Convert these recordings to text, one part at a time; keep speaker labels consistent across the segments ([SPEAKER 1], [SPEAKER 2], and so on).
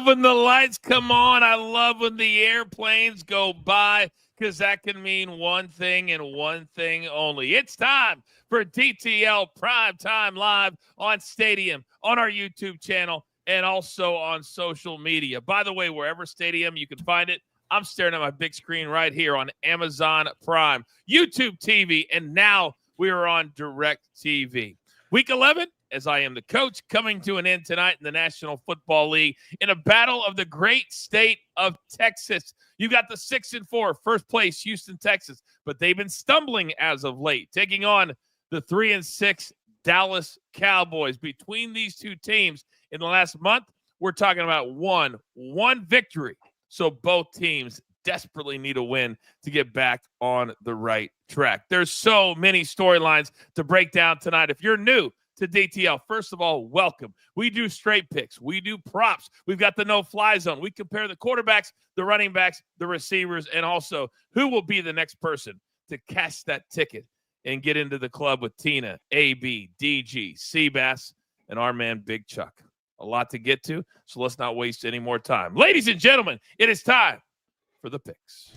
[SPEAKER 1] love when the lights come on. I love when the airplanes go by, because that can mean one thing and one thing only. It's time for DTL Primetime Live on Stadium, on our YouTube channel, and also on social media. By the way, wherever Stadium you can find it, I'm staring at my big screen right here on Amazon Prime, YouTube TV, and now we are on Direct TV. Week 11, as I am the coach, coming to an end tonight in the National Football League in a battle of the great state of Texas. You got the 6-4 first place Houston Texans, but they've been stumbling as of late, taking on the 3-6 Dallas Cowboys. Between these two teams in the last month, we're talking about one victory. So both teams desperately need a win to get back on the right track. There's so many storylines to break down tonight. If you're new to DTL, first of all, welcome. We do straight picks. We do props. We've got the no-fly zone. We compare the quarterbacks, the running backs, the receivers, and also who will be the next person to cash that ticket and get into the club with Tina, AB, DG, Seabass, and our man Big Chuck. A lot to get to, so let's not waste any more time. Ladies and gentlemen, it is time for the picks.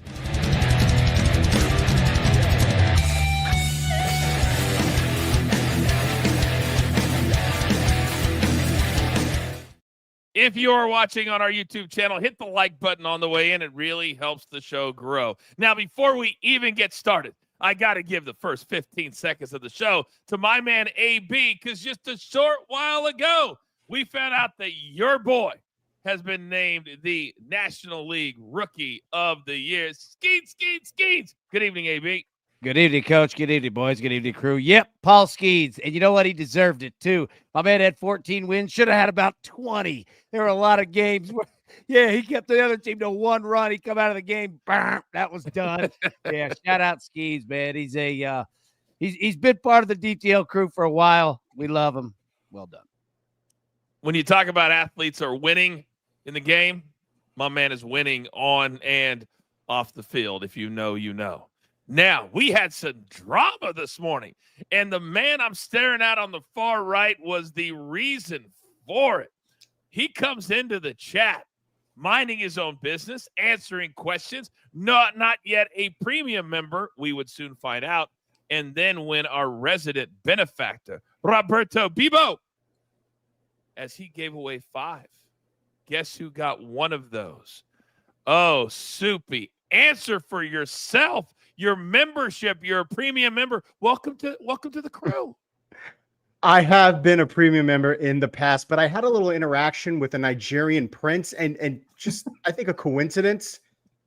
[SPEAKER 1] If you are watching on our YouTube channel, hit the like button on the way in. It really helps the show grow. Now, before we even get started, I got to give the first 15 seconds of the show to my man AB, because just a short while ago, we found out that your boy has been named the National League Rookie of the Year. Skeets. Good evening, AB.
[SPEAKER 2] Good evening, Coach. Good evening, boys. Good evening, crew. Yep, Paul Skeets. And you know what? He deserved it, too. My man had 14 wins. Should have had about 20. There were a lot of games where, yeah, he kept the other team to one run. He come out of the game. Bam, that was done. Yeah, shout out Skeets, man. He's he's been part of the DTL crew for a while. We love him. Well done.
[SPEAKER 1] When you talk about athletes are winning in the game, my man is winning on and off the field. If you know, you know. Now, we had some drama this morning, and the man I'm staring at on the far right was the reason for it. He comes into the chat, minding his own business, answering questions, not yet a premium member, we would soon find out, and then when our resident benefactor, Roberto Bibo, as he gave away 5. Guess who got one of those? Oh, Soupy. Answer for yourself. Your membership. You're a premium member. Welcome to the crew.
[SPEAKER 3] I have been a premium member in the past, but I had a little interaction with a Nigerian prince, and just I think a coincidence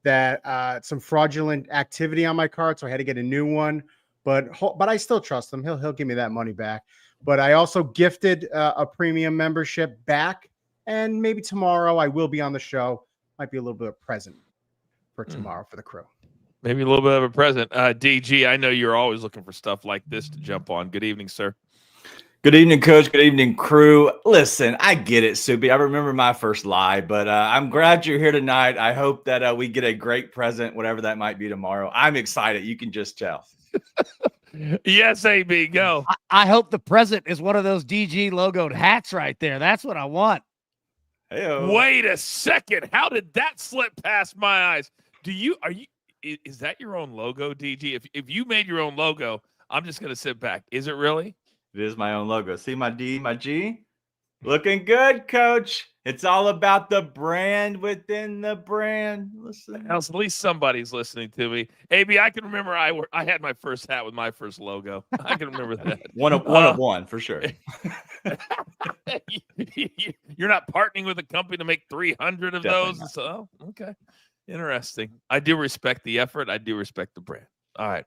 [SPEAKER 3] that some fraudulent activity on my card, so I had to get a new one. But I still trust him. He'll give me that money back. But I also gifted a premium membership back, and maybe tomorrow I will be on the show. Might be a little bit of a present for tomorrow for the crew.
[SPEAKER 1] Maybe a little bit of a present. DG, I know you're always looking for stuff like this to jump on. Good evening, sir.
[SPEAKER 4] Good evening, Coach. Good evening, crew. Listen, I get it, Soupy. I remember my first lie, but I'm glad you're here tonight. I hope that we get a great present, whatever that might be tomorrow. I'm excited. You can just tell.
[SPEAKER 1] Yes, AB, go.
[SPEAKER 2] I hope the present is one of those DG logoed hats right there. That's what I want.
[SPEAKER 4] Hey-o.
[SPEAKER 1] Wait a second. How did that slip past my eyes? Is that your own logo, DG? If you made your own logo, I'm just going to sit back. Is it really?
[SPEAKER 4] It is my own logo. See my D, my G? Looking good, Coach. It's all about the brand within the brand. Listen.
[SPEAKER 1] At least somebody's listening to me. AB, I can remember I had my first hat with my first logo. I can remember that.
[SPEAKER 4] one of one, for sure.
[SPEAKER 1] You're not partnering with a company to make 300 of
[SPEAKER 4] Definitely
[SPEAKER 1] those? So, okay. Interesting. I do respect the effort. I do respect the brand. All right.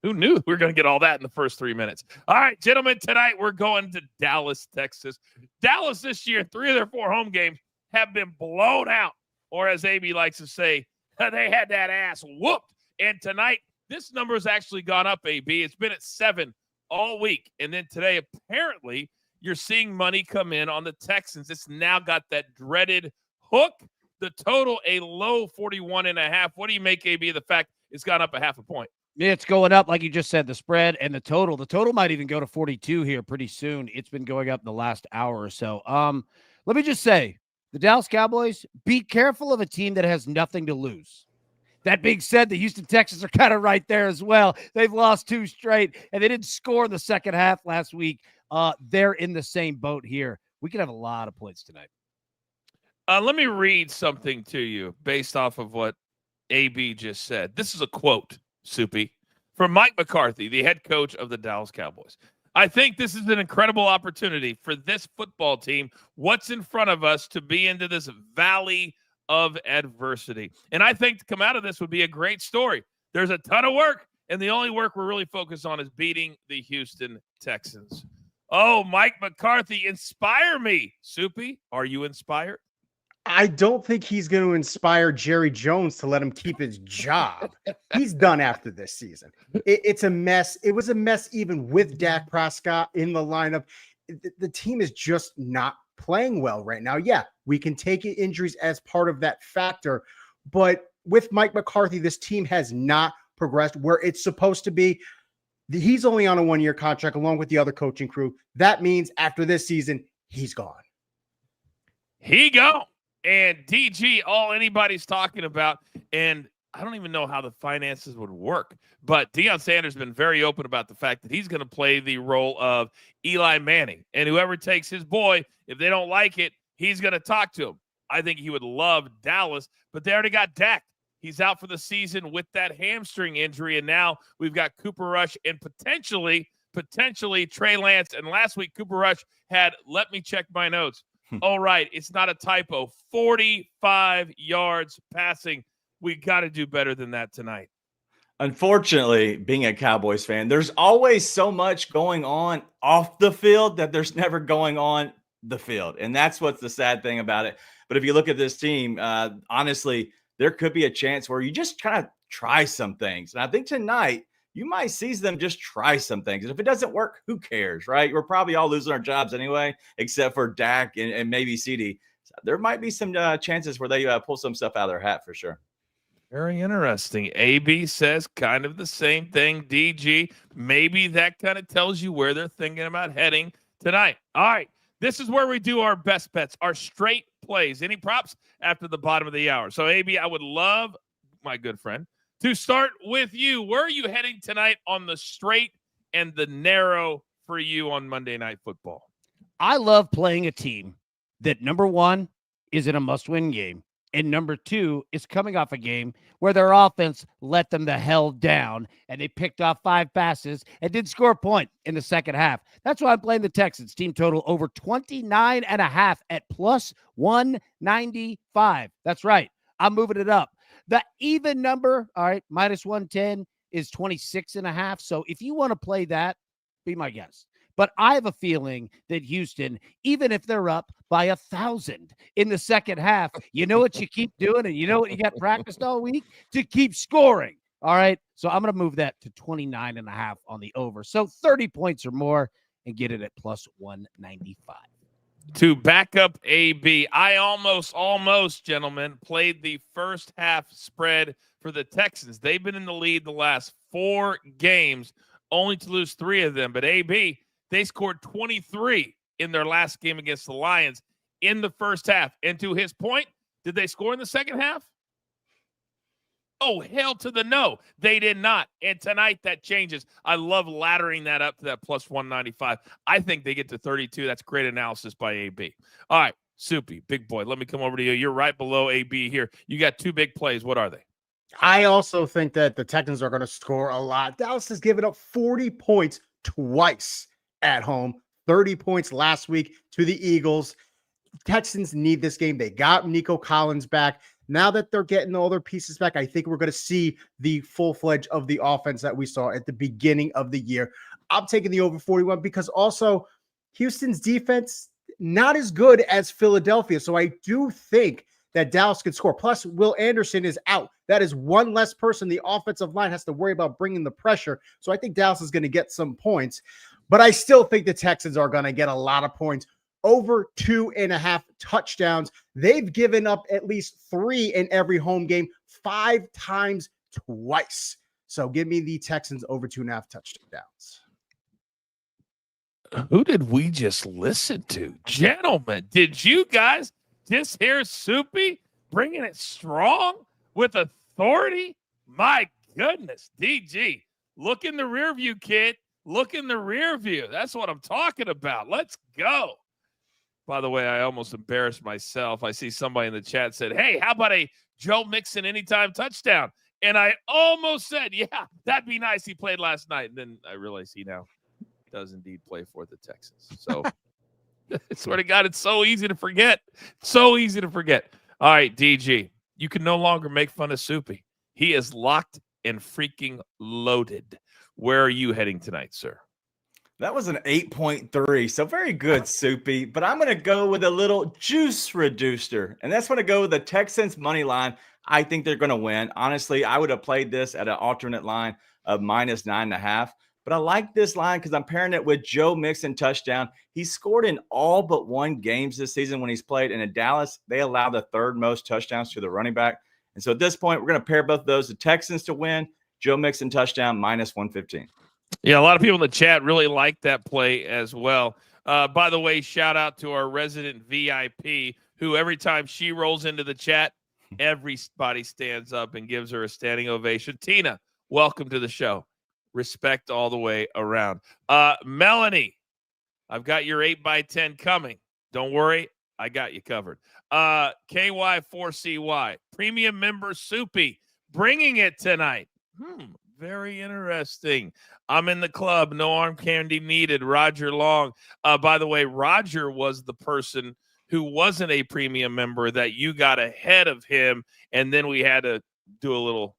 [SPEAKER 1] Who knew we were going to get all that in the first 3 minutes? All right, gentlemen, tonight we're going to Dallas, Texas. Dallas this year, 3 of their 4 home games have been blown out, or as AB likes to say, they had that ass whooped. And tonight, this number has actually gone up, AB. It's been at 7 all week. And then today, apparently, you're seeing money come in on the Texans. It's now got that dreaded hook. The total, a low 41.5. What do you make, AB, of the fact it's gone up a half a point?
[SPEAKER 2] It's going up, like you just said, the spread and the total. The total might even go to 42 here pretty soon. It's been going up the last hour or so. Let me just say, the Dallas Cowboys, be careful of a team that has nothing to lose. That being said, the Houston Texans are kind of right there as well. They've lost 2 straight, and they didn't score in the second half last week. They're in the same boat here. We could have a lot of points tonight.
[SPEAKER 1] Let me read something to you based off of what AB just said. This is a quote, Soupy, from Mike McCarthy, the head coach of the Dallas Cowboys. I think this is an incredible opportunity for this football team. What's in front of us to be into this valley of adversity. And I think to come out of this would be a great story. There's a ton of work, and the only work we're really focused on is beating the Houston Texans. Oh, Mike McCarthy, inspire me. Soupy, are you inspired?
[SPEAKER 3] I don't think he's going to inspire Jerry Jones to let him keep his job. He's done after this season. It's a mess. It was a mess even with Dak Prescott in the lineup. The team is just not playing well right now. Yeah, we can take injuries as part of that factor, but with Mike McCarthy, this team has not progressed where it's supposed to be. He's only on a 1-year contract along with the other coaching crew. That means after this season, he's gone.
[SPEAKER 1] He gone. And DG, all anybody's talking about, and I don't even know how the finances would work, but Deion Sanders has been very open about the fact that he's going to play the role of Eli Manning. And whoever takes his boy, if they don't like it, he's going to talk to him. I think he would love Dallas, but they already got Dak. He's out for the season with that hamstring injury, and now we've got Cooper Rush and potentially Trey Lance. And last week, Cooper Rush had, let me check my notes. All right, it's not a typo. 45 yards passing. We got to do better than that tonight.
[SPEAKER 4] Unfortunately, being a Cowboys fan, there's always so much going on off the field that there's never going on the field. And that's what's the sad thing about it. But if you look at this team, honestly, there could be a chance where you just kind of try some things. And I think tonight, you might see them just try some things. And if it doesn't work, who cares, right? We're probably all losing our jobs anyway, except for Dak and maybe CD. So there might be some chances where they pull some stuff out of their hat for sure.
[SPEAKER 1] Very interesting. AB says kind of the same thing. DG, maybe that kind of tells you where they're thinking about heading tonight. All right, this is where we do our best bets, our straight plays. Any props after the bottom of the hour? So, AB, I would love, my good friend, to start with you. Where are you heading tonight on the straight and the narrow for you on Monday Night Football?
[SPEAKER 2] I love playing a team that, number one, is in a must-win game, and number two is coming off a game where their offense let them the hell down, and they picked off 5 passes and didn't score a point in the second half. That's why I'm playing the Texans. Team total over 29.5 at plus 195. That's right. I'm moving it up. The even number, all right, minus 110 is 26.5. So if you want to play that, be my guest. But I have a feeling that Houston, even if they're up by 1,000 in the second half, you know what you keep doing, and you know what you got practiced all week? To keep scoring. All right. So I'm going to move that to 29.5 on the over. So 30 points or more and get it at plus 195.
[SPEAKER 1] To back up AB, I almost, gentlemen, played the first half spread for the Texans. They've been in the lead the last 4 games, only to lose 3 of them. But AB, they scored 23 in their last game against the Lions in the first half. And to his point, did they score in the second half? Oh, hell to the no. They did not. And tonight that changes. I love laddering that up to that plus 195. I think they get to 32. That's great analysis by AB. All right, Soupy, big boy, let me come over to you. You're right below AB here. You got 2 big plays. What are they?
[SPEAKER 3] I also think that the Texans are going to score a lot. Dallas has given up 40 points twice at home, 30 points last week to the Eagles. Texans need this game. They got Nico Collins back. Now that they're getting all their pieces back, I think we're going to see the full-fledged of the offense that we saw at the beginning of the year. I'm taking the over 41 because also Houston's defense, not as good as Philadelphia. So I do think that Dallas could score. Plus, Will Anderson is out. That is one less person the offensive line has to worry about bringing the pressure. So I think Dallas is going to get some points. But I still think the Texans are going to get a lot of points. Over 2.5 touchdowns. They've given up at least 3 in every home game, 5 times twice. So give me the Texans over 2.5 touchdowns.
[SPEAKER 1] Who did we just listen to? Gentlemen, did you guys This here Soupy bringing it strong with authority. My goodness, DG. Look in the rear view, kid. Look in the rear view. That's what I'm talking about. Let's go. By the way, I almost embarrassed myself. I see somebody in the chat said, hey, how about a Joe Mixon anytime touchdown? And I almost said, yeah, that'd be nice. He played last night. And then I realized he now does indeed play for the Texans. So I swear to God, it's so easy to forget. So easy to forget. All right, DG, you can no longer make fun of Soupy. He is locked and freaking loaded. Where are you heading tonight, sir?
[SPEAKER 4] That was an 8.3, so very good, Soupy. But I'm going to go with a little juice reducer, and that's going to go with the Texans money line. I think they're going to win. Honestly, I would have played this at an alternate line of -9.5. But I like this line because I'm pairing it with Joe Mixon touchdown. He scored in all but one games this season when he's played. And in Dallas, they allow the third most touchdowns to the running back. And so at this point, we're going to pair both of those. The Texans to win, Joe Mixon touchdown, -115.
[SPEAKER 1] Yeah, a lot of people in the chat really like that play as well. By the way, shout out to our resident VIP who every time she rolls into the chat, everybody stands up and gives her a standing ovation. Tina, welcome to the show. Respect all the way around. Melanie, I've got your 8x10 coming. Don't worry, I got you covered. KY4CY, premium member Soupy, bringing it tonight. Very interesting. I'm in the club. No arm candy needed. Roger Long. By the way, Roger was the person who wasn't a premium member that you got ahead of him, and then we had to do a little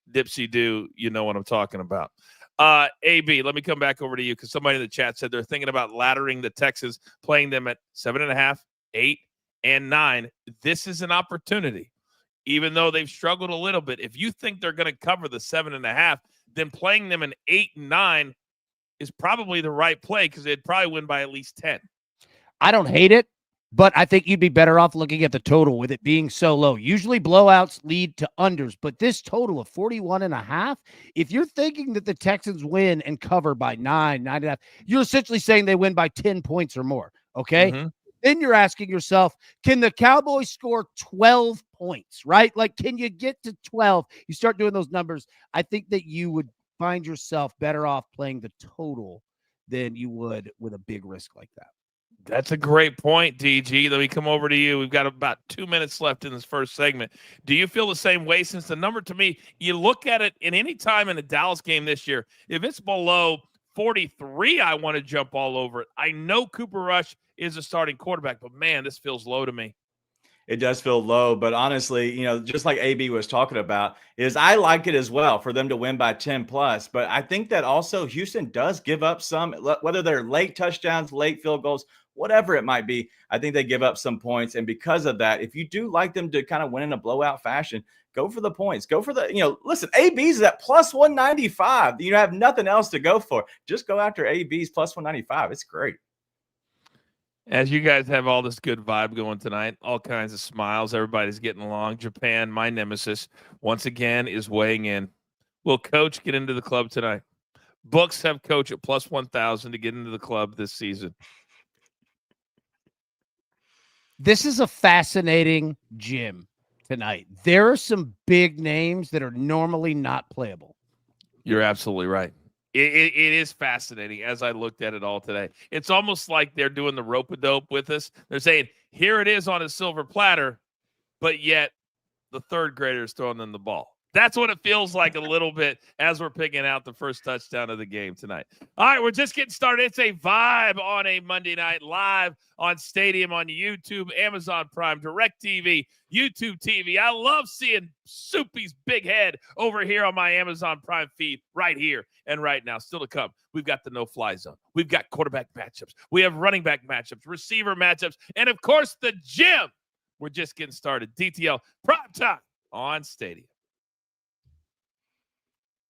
[SPEAKER 1] dipsy-do. You know what I'm talking about. AB, let me come back over to you because somebody in the chat said they're thinking about laddering the Texans, playing them at 7.5, 8, and 9. This is an opportunity. Even though they've struggled a little bit, if you think they're going to cover the 7.5, then playing them in 8 and 9 is probably the right play because they'd probably win by at least 10.
[SPEAKER 2] I don't hate it, but I think you'd be better off looking at the total with it being so low. Usually blowouts lead to unders, but this total of 41.5, if you're thinking that the Texans win and cover by 9, 9.5, you're essentially saying they win by 10 points or more, okay? Mm-hmm. Then you're asking yourself, can the Cowboys score 12 points, right? Like, can you get to 12? You start doing those numbers. I think that you would find yourself better off playing the total than you would with a big risk like that.
[SPEAKER 1] That's a great point, DG. Let me come over to you. We've got about 2 minutes left in this first segment. Do you feel the same way? Since the number, to me, you look at it in any time in a Dallas game this year, if it's below 43, I want to jump all over it. I know Cooper Rush is a starting quarterback, but man, this feels low to me.
[SPEAKER 4] It does feel low, but honestly, just like AB was talking about, is I like it as well for them to win by 10 plus. But I think that also Houston does give up some, whether they're late touchdowns, late field goals, whatever it might be. I think they give up some points. And because of that, if you do like them to kind of win in a blowout fashion, go for the points. Go for the, listen, AB's at plus 195. You have nothing else to go for. Just go after AB's plus 195. It's great.
[SPEAKER 1] As you guys have all this good vibe going tonight, all kinds of smiles, everybody's getting along. Japan, my nemesis, once again is weighing in. Will Coach get into the club tonight? Books have Coach at plus 1,000 to get into the club this season.
[SPEAKER 2] This is a fascinating gym tonight. There are some big names that are normally not playable.
[SPEAKER 1] You're absolutely right. It is fascinating as I looked at it all today. It's almost like they're doing the rope-a-dope with us. They're saying, here it is on a silver platter, but yet the third grader is throwing them the ball. That's what it feels like a little bit as we're picking out the first touchdown of the game tonight. All right, we're just getting started. It's a vibe on a Monday night, live on Stadium, on YouTube, Amazon Prime, DirecTV, YouTube TV. I love seeing Soupy's big head over here on my Amazon Prime feed right here and right now. Still to come, we've got the no-fly zone. We've got quarterback matchups. We have running back matchups, receiver matchups, and, of course, the gym. We're just getting started. DTL Prime Time on Stadium.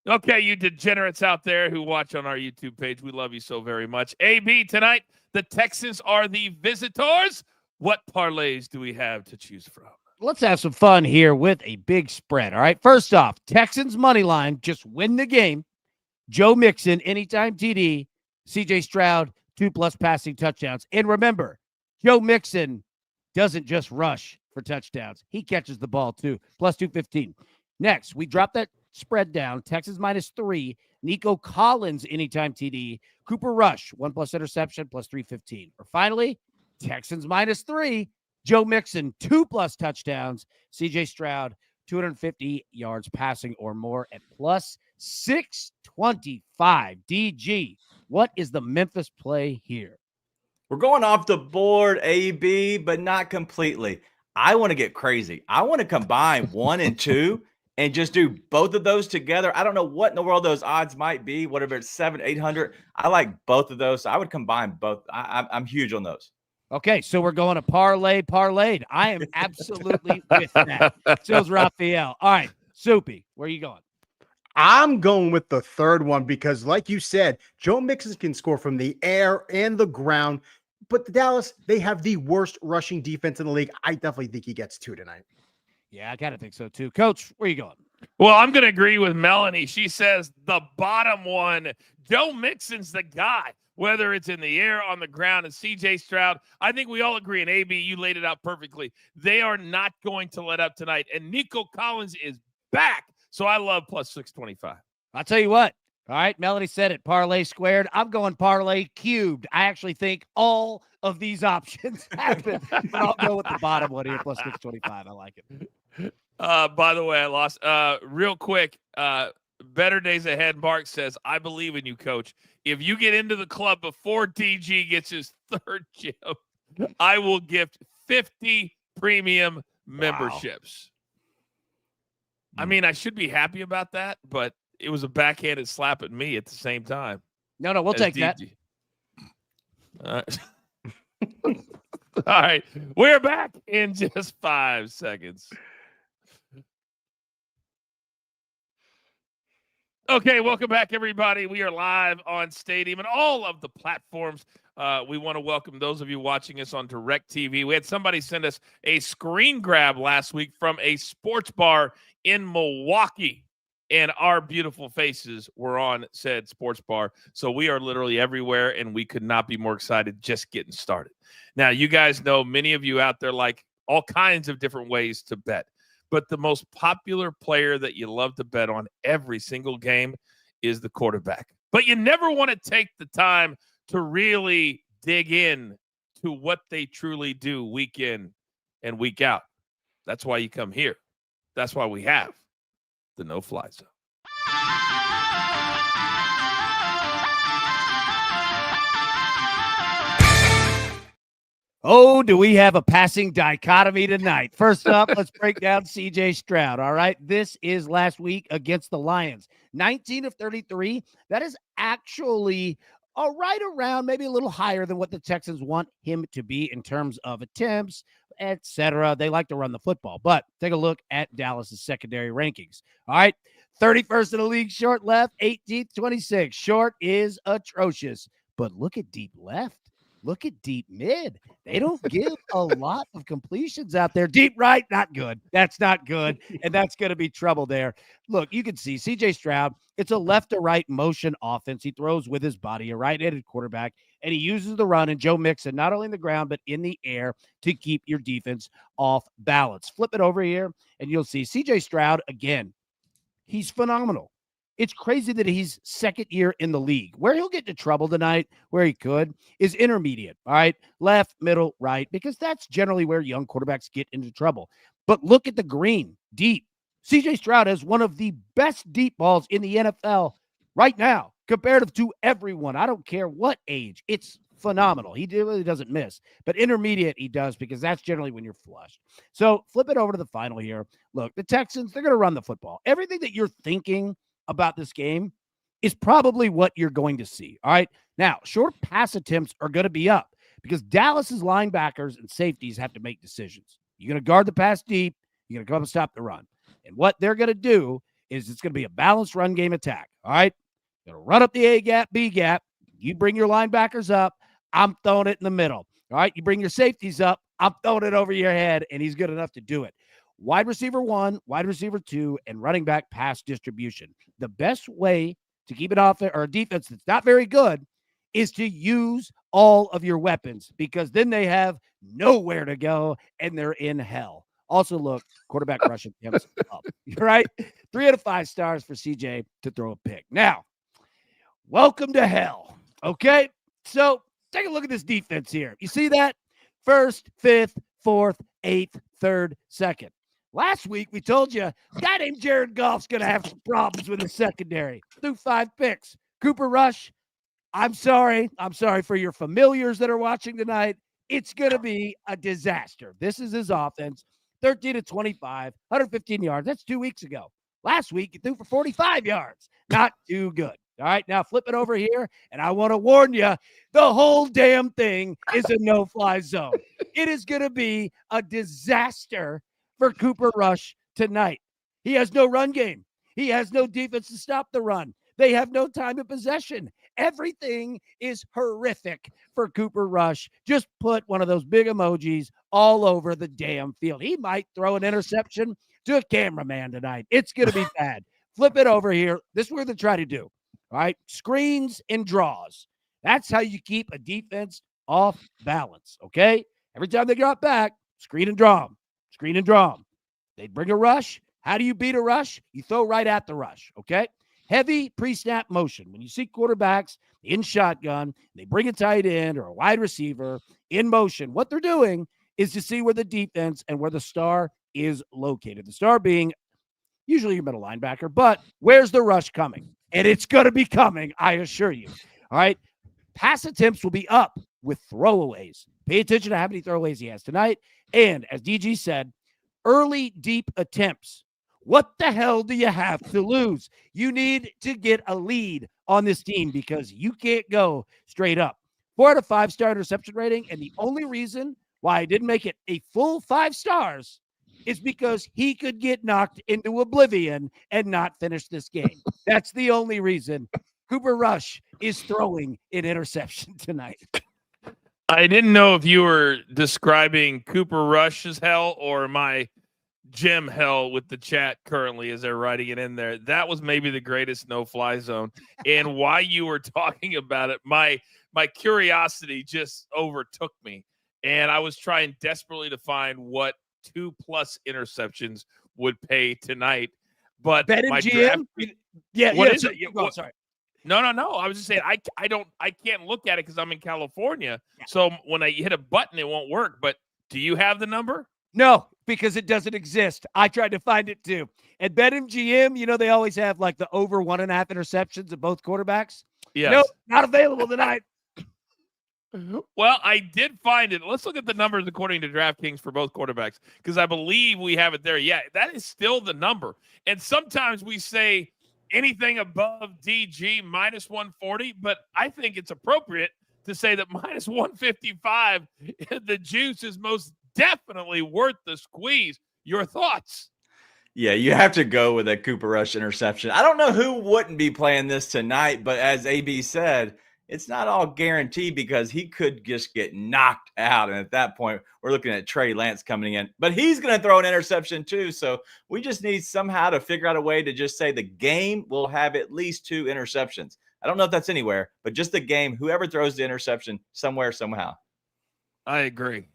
[SPEAKER 1] Okay, you degenerates out there who watch on our YouTube page, we love you so very much. AB, tonight, the Texans are the visitors. What parlays do we have to choose from?
[SPEAKER 2] Let's have some fun here with a big spread, all right? First off, Texans money line, just win the game. Joe Mixon, anytime TD. CJ Stroud, 2+ passing touchdowns. And remember, Joe Mixon doesn't just rush for touchdowns. He catches the ball too. Plus 215. Next, we drop that spread down. Texans -3. Nico Collins anytime TD. Cooper Rush 1+ interception plus 315. Or finally, Texans -3. Joe Mixon 2+ touchdowns. CJ Stroud 250 yards passing or more at plus 625. DG, what is the Memphis play here?
[SPEAKER 4] We're going off the board, AB, but not completely. I want to get crazy. I want to combine 1 and 2 and just do both of those together. I don't know what in the world those odds might be, whatever it's 700, 800. I like both of those. So I would combine both. I'm huge on those.
[SPEAKER 2] Okay, so we're going to parlayed. I am absolutely with that. So's Raphael. All right, Soupy, where are you going?
[SPEAKER 3] I'm going with the third one because, like you said, Joe Mixon can score from the air and the ground. But the Dallas, they have the worst rushing defense in the league. I definitely think he gets 2 tonight.
[SPEAKER 2] Yeah, I kind of think so too. Coach, where are you going?
[SPEAKER 1] Well, I'm going to agree with Melanie. She says the bottom one. Joe Mixon's the guy, whether it's in the air, on the ground, and CJ Stroud. I think we all agree, and AB, you laid it out perfectly. They are not going to let up tonight. And Nico Collins is back. So I love plus 625.
[SPEAKER 2] I'll tell you what. All right, Melanie said it. Parlay squared. I'm going parlay cubed. I actually think all of these options happen. But I'll go with the bottom one here, plus 625. I like it.
[SPEAKER 1] By the way, I lost. Real quick, better days ahead. Mark says, I believe in you, Coach. If you get into the club before DG gets his third gym, I will gift 50 premium memberships. I mean, I should be happy about that, but it was a backhanded slap at me at the same time.
[SPEAKER 2] No, we'll take
[SPEAKER 1] DG. That. All right. We're back in just 5 seconds. Okay, welcome back, everybody. We are live on Stadium and all of the platforms. We want to welcome those of you watching us on DirecTV. We had somebody send us a screen grab last week from a sports bar in Milwaukee, and our beautiful faces were on said sports bar. So we are literally everywhere, and we could not be more excited just getting started. Now, you guys know, many of you out there like all kinds of different ways to bet. But the most popular player that you love to bet on every single game is the quarterback. But you never want to take the time to really dig in to what they truly do week in and week out. That's why you come here. That's why we have the no-fly zone.
[SPEAKER 2] Oh, do we have a passing dichotomy tonight? First up, let's break down CJ Stroud. All right. This is last week against the Lions. 19 of 33. That is actually right around, maybe a little higher than what the Texans want him to be in terms of attempts, etc. They like to run the football. But take a look at Dallas's secondary rankings. All right. 31st in the league, short left, 18th, 26. Short is atrocious. But look at deep left. Look at deep mid. They don't give a lot of completions out there. Deep right, not good. That's not good. And that's going to be trouble there. Look, you can see CJ Stroud. It's a left to right motion offense. He throws with his body, a right-handed quarterback, and he uses the run and Joe Mixon, not only in the ground, but in the air to keep your defense off balance. Flip it over here, and you'll see CJ Stroud again. He's phenomenal. It's crazy that he's second year in the league. Where he'll get into trouble tonight, where he could, is intermediate. All right, left, middle, right, because that's generally where young quarterbacks get into trouble. But look at the green, deep. CJ Stroud has one of the best deep balls in the NFL right now, comparative to everyone. I don't care what age. It's phenomenal. He really doesn't miss. But intermediate, he does, because that's generally when you're flushed. So flip it over to the final here. Look, the Texans, they're going to run the football. Everything that you're thinking about this game is probably what you're going to see. All right. Now, short pass attempts are going to be up because Dallas's linebackers and safeties have to make decisions. You're going to guard the pass deep. You're going to come and stop the run. And what they're going to do is it's going to be a balanced run game attack. All right. Going to run up the A gap, B gap. You bring your linebackers up. I'm throwing it in the middle. All right. You bring your safeties up. I'm throwing it over your head, and he's good enough to do it. Wide receiver 1, wide receiver 2, and running back pass distribution. The best way to keep it off or a defense that's not very good is to use all of your weapons, because then they have nowhere to go, and they're in hell. Also, look, quarterback rushing attempts up. Right? 3 out of 5 stars for CJ to throw a pick. Now, welcome to hell. Okay? So take a look at this defense here. You see that? 1st, 5th, 4th, 8th, 3rd, 2nd. Last week, we told you a guy named Jared Goff's going to have some problems with the secondary. Threw 5 picks. Cooper Rush, I'm sorry. I'm sorry for your familiars that are watching tonight. It's going to be a disaster. This is his offense. 13 to 25, 115 yards. That's 2 weeks ago. Last week, he threw for 45 yards. Not too good. All right, now flip it over here, and I want to warn you, the whole damn thing is a no-fly zone. It is going to be a disaster for Cooper Rush tonight. He has no run game. He has no defense to stop the run. They have no time of possession. Everything is horrific for Cooper Rush. Just put one of those big emojis all over the damn field. He might throw an interception to a cameraman tonight. It's going to be bad. Flip it over here. This is what they're trying to do. All right, screens and draws. That's how you keep a defense off balance, okay? Every time they drop back, screen and draw them. Screen and draw them. They bring a rush. How do you beat a rush? You throw right at the rush, okay? Heavy pre-snap motion. When you see quarterbacks in shotgun, they bring a tight end or a wide receiver in motion. What they're doing is to see where the defense and where the star is located. The star being usually your middle linebacker, but where's the rush coming? And it's going to be coming, I assure you. All right. Pass attempts will be up with throwaways. Pay attention to how many throwaways he has tonight. And as DG said, early deep attempts. What the hell do you have to lose? You need to get a lead on this team because you can't go straight up. 4 out of 5 star interception rating. And the only reason why I didn't make it a full 5 stars is because he could get knocked into oblivion and not finish this game. That's the only reason Cooper Rush is throwing an interception tonight.
[SPEAKER 1] I didn't know if you were describing Cooper Rush as hell or my Jim hell with the chat currently as they're writing it in there. That was maybe the greatest no-fly zone. And while you were talking about it, my curiosity just overtook me. And I was trying desperately to find what 2+ interceptions would pay tonight. But
[SPEAKER 2] Bet
[SPEAKER 1] my
[SPEAKER 2] GM?
[SPEAKER 1] What is it?
[SPEAKER 2] Sorry.
[SPEAKER 1] No. I was just saying I can't look at it because I'm in California. Yeah. So when I hit a button, it won't work. But do you have the number?
[SPEAKER 2] No, because it doesn't exist. I tried to find it too. At BetMGM, you know, they always have like the over 1.5 interceptions of both quarterbacks.
[SPEAKER 1] Yes.
[SPEAKER 2] Nope, not available tonight.
[SPEAKER 1] Well, I did find it. Let's look at the numbers according to DraftKings for both quarterbacks because I believe we have it there. Yeah, that is still the number. And sometimes we say anything above DG minus 140, but I think it's appropriate to say that minus 155, the juice is most definitely worth the squeeze. Your thoughts?
[SPEAKER 4] Yeah, you have to go with a Cooper Rush interception. I don't know who wouldn't be playing this tonight, but as AB said, it's not all guaranteed because he could just get knocked out. And at that point, we're looking at Trey Lance coming in. But he's going to throw an interception too. So we just need somehow to figure out a way to just say the game will have at least 2 interceptions. I don't know if that's anywhere, but just the game, whoever throws the interception somewhere, somehow.
[SPEAKER 1] I agree.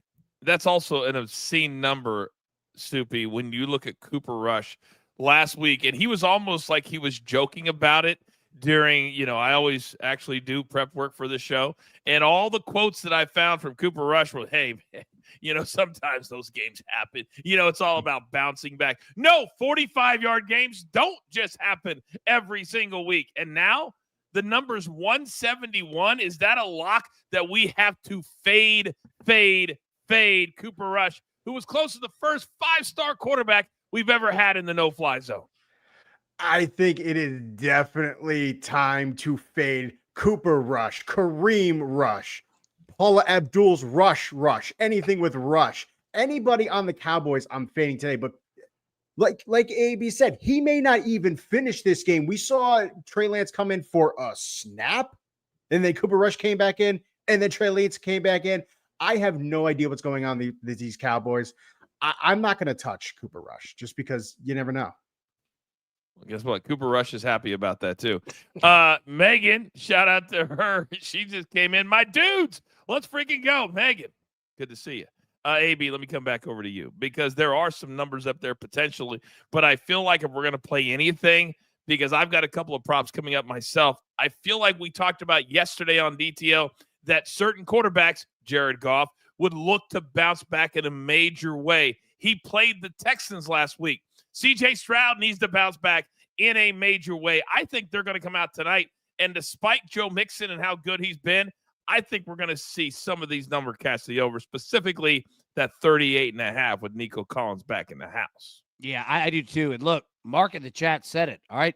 [SPEAKER 1] That's also an obscene number, Soupy, when you look at Cooper Rush last week. And he was almost like he was joking about it during, I always actually do prep work for the show. And all the quotes that I found from Cooper Rush were, hey, man, sometimes those games happen. It's all about bouncing back. No, 45-yard games don't just happen every single week. And now the number's 171. Is that a lock that we have to fade Cooper Rush, who was close to the first 5-star quarterback we've ever had in the no-fly zone?
[SPEAKER 3] I think it is definitely time to fade Cooper Rush, Kareem Rush, Paula Abdul's Rush, anything with Rush. Anybody on the Cowboys, I'm fading today. But like AB said, he may not even finish this game. We saw Trey Lance come in for a snap, and then Cooper Rush came back in, and then Trey Lance came back in. I have no idea what's going on with these Cowboys. I'm not going to touch Cooper Rush just because you never know.
[SPEAKER 1] Well, guess what? Cooper Rush is happy about that too. Megan, shout out to her. She just came in. My dudes, let's freaking go. Megan, good to see you. AB, let me come back over to you because there are some numbers up there potentially, but I feel like if we're going to play anything, because I've got a couple of props coming up myself, I feel like we talked about yesterday on DTL that certain quarterbacks, Jared Goff, would look to bounce back in a major way. He played the Texans last week. CJ Stroud needs to bounce back in a major way. I think they're going to come out tonight, and despite Joe Mixon and how good he's been, I think we're going to see some of these numbers catch the over, specifically that 38.5 with Nico Collins back in the house.
[SPEAKER 2] Yeah, I do too. And look, Mark in the chat said it. All right.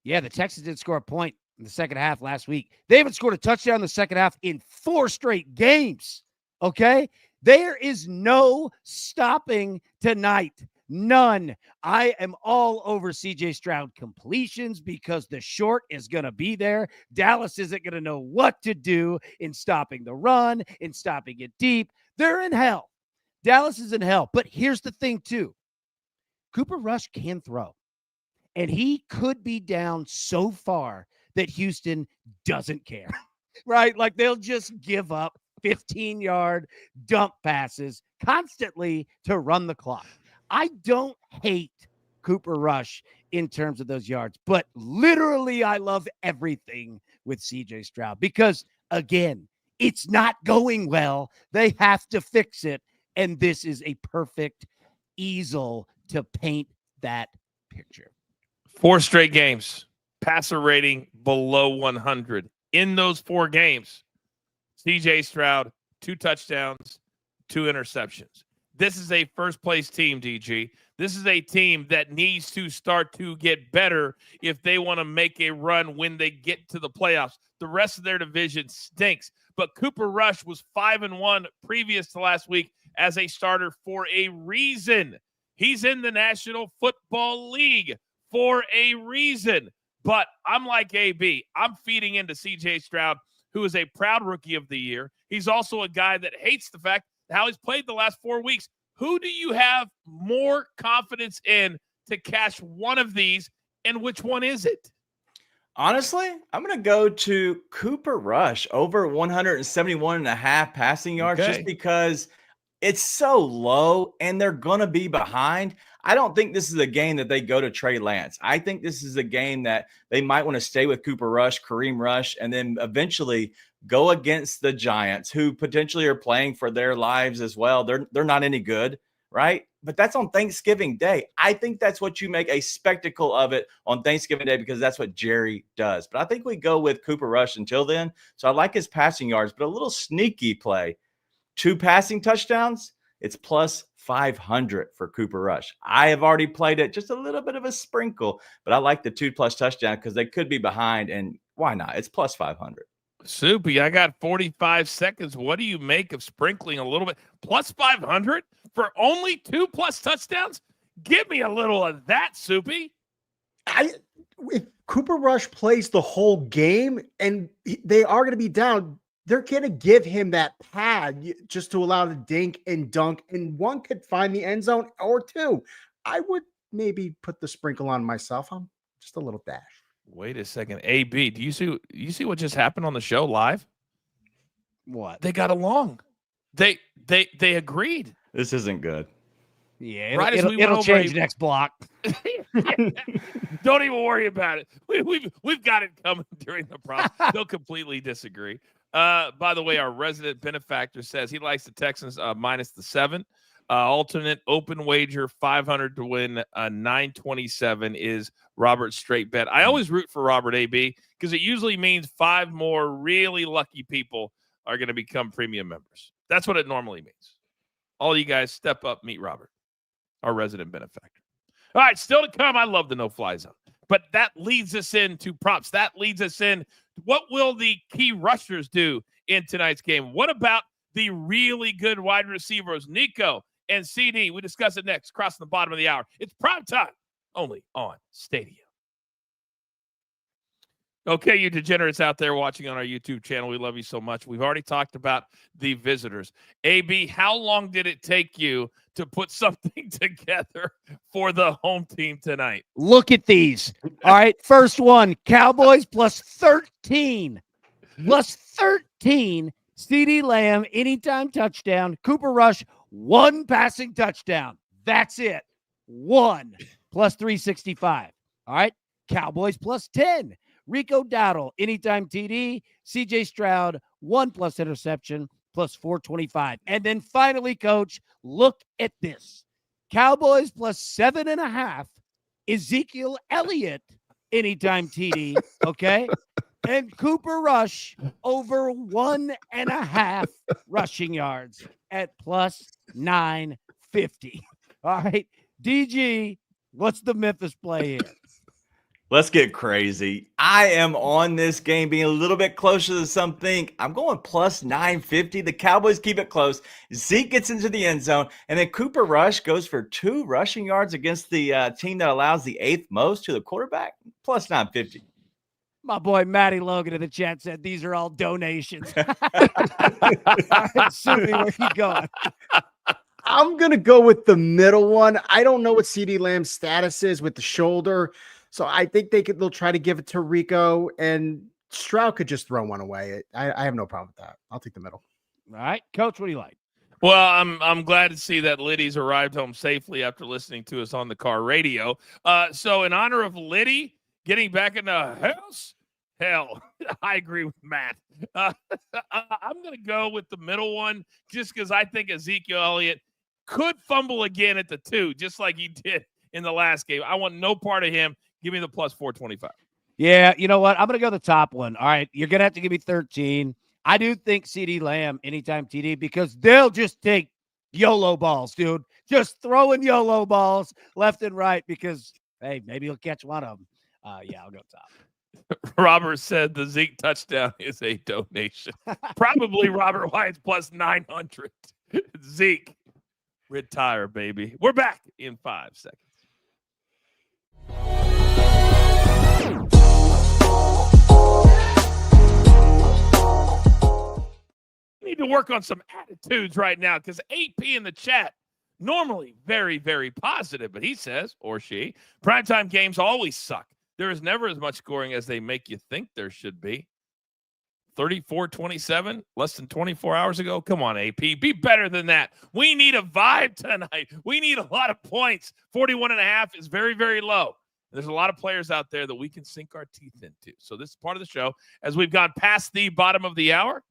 [SPEAKER 2] Yeah, the Texans did score a point in the second half last week. They haven't scored a touchdown in the second half in 4 straight games. Okay. There is no stopping tonight. None. I am all over CJ Stroud completions because the short is going to be there. Dallas isn't going to know what to do in stopping the run, in stopping it deep. They're in hell. Dallas is in hell. But here's the thing, too. Cooper Rush can throw, and he could be down so far that Houston doesn't care, right? Like they'll just give up 15-yard dump passes constantly to run the clock. I don't hate Cooper Rush in terms of those yards, but literally I love everything with CJ Stroud because, again, it's not going well. They have to fix it, and this is a perfect easel to paint that picture.
[SPEAKER 1] 4 straight games, passer rating below 100. In those 4 games, CJ Stroud, 2 touchdowns, 2 interceptions. This is a first-place team, DG. This is a team that needs to start to get better if they want to make a run when they get to the playoffs. The rest of their division stinks. But Cooper Rush was 5-1 previous to last week as a starter for a reason. He's in the National Football League for a reason. But I'm like AB. I'm feeding into CJ Stroud, who is a proud rookie of the year. He's also a guy that hates the fact how he's played the last 4 weeks. Who do you have more confidence in to cash one of these, and which one is it?
[SPEAKER 4] Honestly, I'm going to go to Cooper Rush over 171.5 passing yards just because it's so low and they're going to be behind. I don't think this is a game that they go to Trey Lance. I think this is a game that they might want to stay with Cooper Rush, Kareem Rush, and then eventually go against the Giants, who potentially are playing for their lives as well. They're not any good, right? But that's on Thanksgiving Day. I think that's what you make a spectacle of it on Thanksgiving Day because that's what Jerry does. But I think we go with Cooper Rush until then. So I like his passing yards, but a little sneaky play. 2 passing touchdowns, it's plus 500 for Cooper Rush. I have already played it, just a little bit of a sprinkle, but I like the 2+ touchdown because they could be behind, and why not? It's plus 500.
[SPEAKER 1] Soupy, I got 45 seconds. What do you make of sprinkling a little bit? Plus 500 for only 2+ touchdowns? Give me a little of that, Soupy.
[SPEAKER 3] If Cooper Rush plays the whole game and they are going to be down, they're going to give him that pad just to allow the dink and dunk, and one could find the end zone or 2. I would maybe put the sprinkle on myself. I'm just a little dash.
[SPEAKER 1] Wait a second. AB, do you see what just happened on the show live?
[SPEAKER 2] What?
[SPEAKER 1] They got along. They agreed.
[SPEAKER 4] This isn't good.
[SPEAKER 2] Yeah,
[SPEAKER 1] right
[SPEAKER 2] it'll change next block.
[SPEAKER 1] Don't even worry about it. We've got it coming during the process. They'll completely disagree. By the way, our resident benefactor says he likes the Texans minus the 7. Alternate open wager 500 to win 927 is Robert's straight bet. I always root for Robert AB because it usually means 5 more really lucky people are going to become premium members. That's what it normally means. All you guys step up, meet Robert, our resident benefactor. All right, still to come. I love the no-fly zone, but that leads us into props. That leads us in. What will the key rushers do in tonight's game? What about the really good wide receivers, Nico and CD? We discuss it next, crossing the bottom of the hour. It's prime time, only on Stadium. Okay, you degenerates out there watching on our YouTube channel, we love you so much. We've already talked about the visitors. AB, how long did it take you to put something together for the home team tonight?
[SPEAKER 2] Look at these. All right, first one, Cowboys plus 13. Plus 13, CeeDee Lamb, anytime touchdown. Cooper Rush, 1 passing touchdown. That's it. 1 plus 365. All right. Cowboys plus 10. Rico Dowdle, anytime TD. CJ Stroud, 1 plus interception, plus 425. And then finally, Coach, look at this. Cowboys plus 7.5. Ezekiel Elliott, anytime TD. Okay. And Cooper Rush over 1.5 rushing yards at plus 950. All right. DG, what's the Memphis play here?
[SPEAKER 4] Let's get crazy. I am on this game being a little bit closer than some think. I'm going plus 950. The Cowboys keep it close. Zeke gets into the end zone, and then Cooper Rush goes for 2 rushing yards against the team that allows the 8th most to the quarterback. Plus 950.
[SPEAKER 2] My boy Matty Logan in the chat said these are all donations. All right, Soupy, where you going?
[SPEAKER 3] I'm going to go with the middle one. I don't know what CeeDee Lamb's status is with the shoulder. So I think they'll try to give it to Rico, and Stroud could just throw one away. I have no problem with that. I'll take the middle.
[SPEAKER 2] All right, Coach, what do you like?
[SPEAKER 1] Well, I'm glad to see that Liddy's arrived home safely after listening to us on the car radio. So in honor of Liddy getting back in the house, hell, I agree with Matt. I'm going to go with the middle one just because I think Ezekiel Elliott could fumble again at the 2, just like he did in the last game. I want no part of him. Give me the plus 425.
[SPEAKER 2] Yeah, you know what? I'm going to go the top one. All right, you're going to have to give me 13. I do think CeeDee Lamb, anytime TD, because they'll just take YOLO balls, dude. Just throwing YOLO balls left and right because, hey, maybe he'll catch one of them. Yeah, I'll go top.
[SPEAKER 1] Robert said the Zeke touchdown is a donation. Probably Robert Wyatt's plus 900. Zeke, retire, baby. We're back in 5 seconds. Need to work on some attitudes right now because AP in the chat, normally very, very positive, but he says, or she, primetime games always suck. There is never as much scoring as they make you think there should be. 34-27, less than 24 hours ago. Come on, AP. Be better than that. We need a vibe tonight. We need a lot of points. 41.5 is very, very low. There's a lot of players out there that we can sink our teeth into. So this is part of the show. As we've gone past the bottom of the hour,